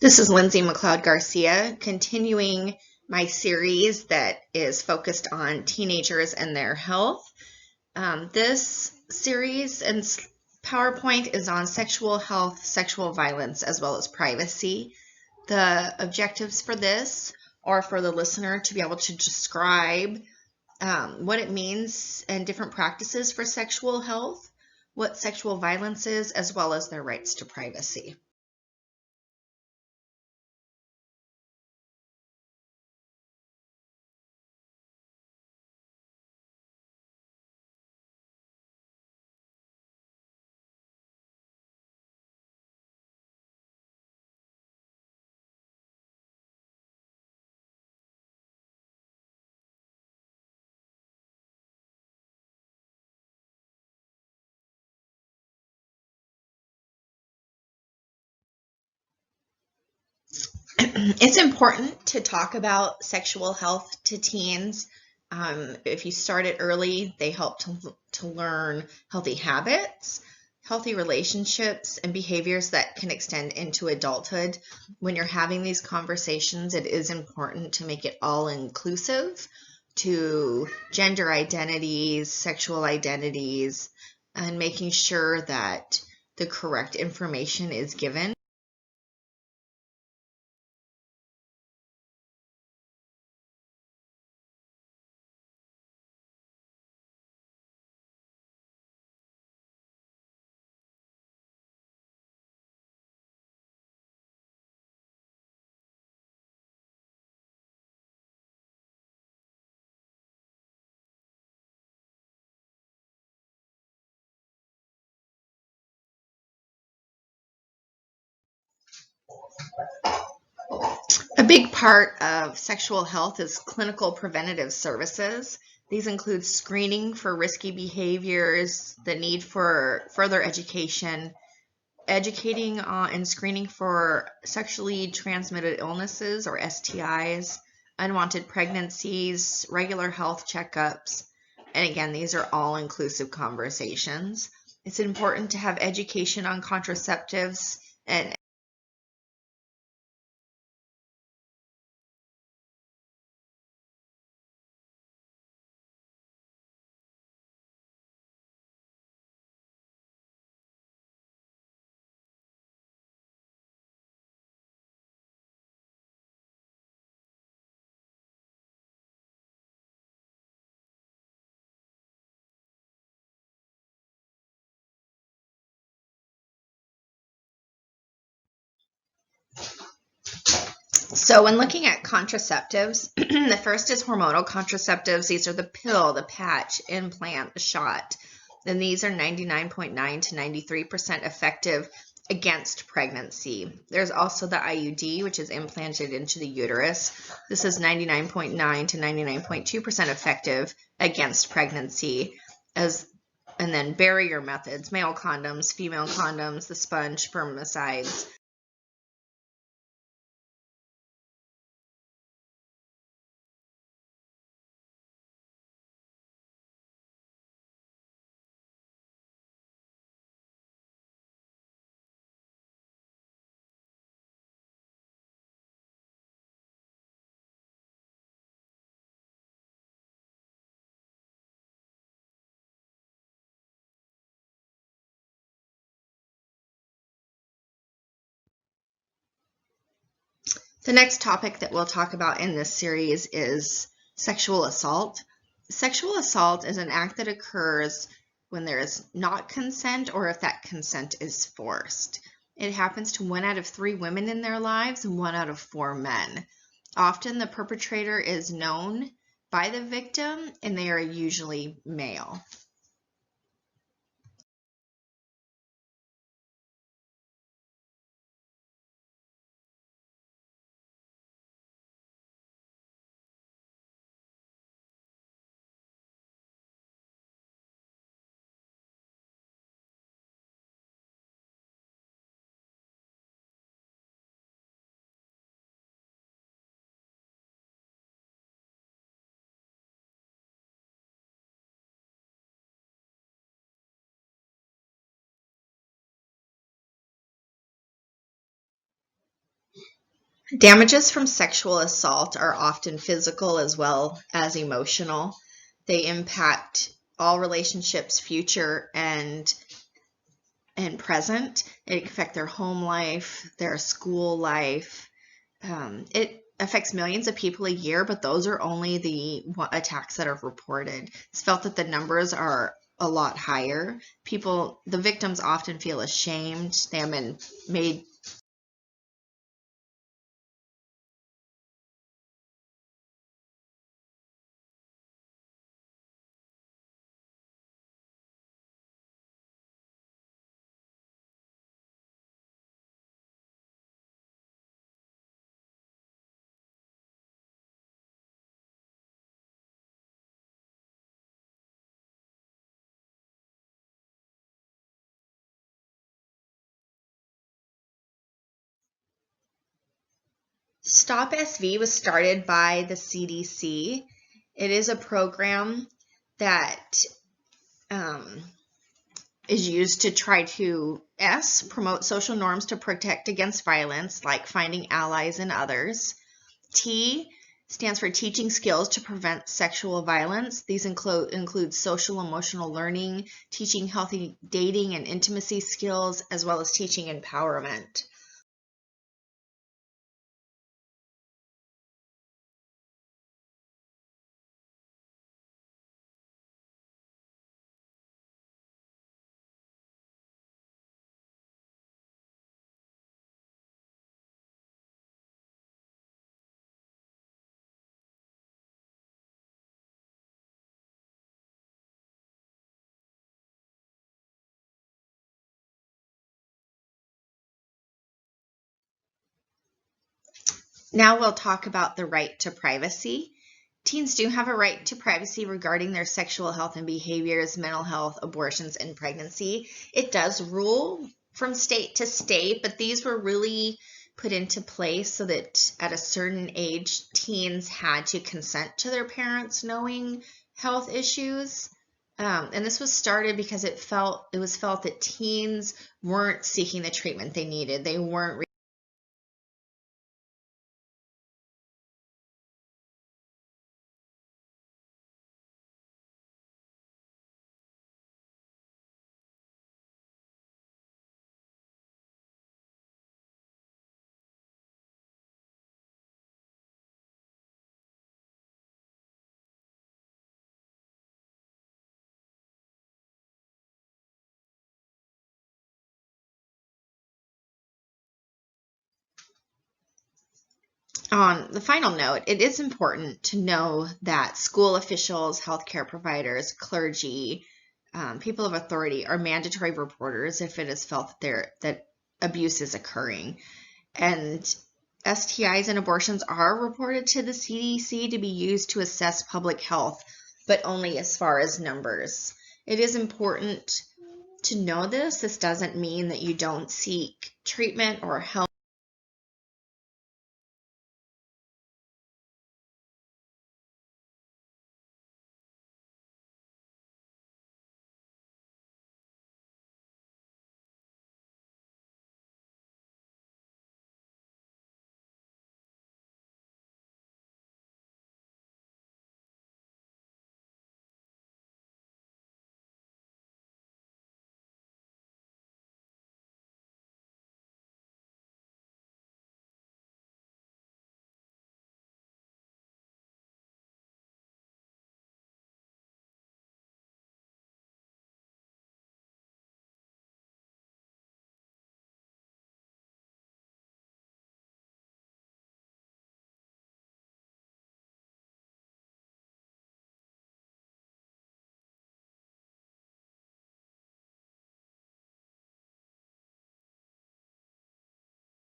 This is Lindsay McLeod Garcia, continuing my series that is focused on teenagers and their health. This series and PowerPoint is on sexual health, sexual violence, as well as privacy. The objectives for this are for the listener to be able to describe what it means and different practices for sexual health, what sexual violence is, as well as their rights to privacy. It's important to talk about sexual health to teens. If you start it early, they help to learn healthy habits, healthy relationships, and behaviors that can extend into adulthood. When you're having these conversations, it is important to make it all inclusive to gender identities, sexual identities, and making sure that the correct information is given. A big part of sexual health is clinical preventative services. These include screening for risky behaviors, the need for further education, educating and screening for sexually transmitted illnesses or STIs, unwanted pregnancies, regular health checkups. And again, these are all inclusive conversations. It's important to have education on contraceptives and so when looking at contraceptives, the first is hormonal contraceptives. These are the pill, the patch, implant, the shot. And these are 99.9 to 93% effective against pregnancy. There's also the IUD, which is implanted into the uterus. This is 99.9 to 99.2% effective against pregnancy. And then barrier methods, male condoms, female condoms, the sponge, spermicides. The next topic that we'll talk about in this series is sexual assault. Sexual assault is an act that occurs when there is not consent or if that consent is forced. It happens to 1 out of 3 women in their lives and 1 out of 4 men. Often the perpetrator is known by the victim and they are usually male. Damages from sexual assault are often physical as well as emotional. They impact all relationships, future and present. It can affect their home life, their school life. It affects millions of people a year, but those are only the attacks that are reported. It's felt that the numbers are a lot higher. The victims often feel ashamed. They have been made. Stop SV was started by the CDC. It is a program that is used to try to promote social norms to protect against violence, like finding allies in others. T stands for teaching skills to prevent sexual violence. These include social emotional learning, teaching healthy dating and intimacy skills, as well as teaching empowerment. Now we'll talk about the right to privacy. Teens do have a right to privacy regarding their sexual health and behaviors, mental health, abortions, and pregnancy. It does rule from state to state, but these were really put into place so that at a certain age, teens had to consent to their parents knowing health issues. And this was started because it was felt that teens weren't seeking the treatment they needed. They weren't. On the final note, it is important to know that school officials, healthcare providers, clergy, people of authority are mandatory reporters if it is felt that abuse is occurring. And STIs and abortions are reported to the CDC to be used to assess public health, but only as far as numbers. It is important to know this. This doesn't mean that you don't seek treatment or help.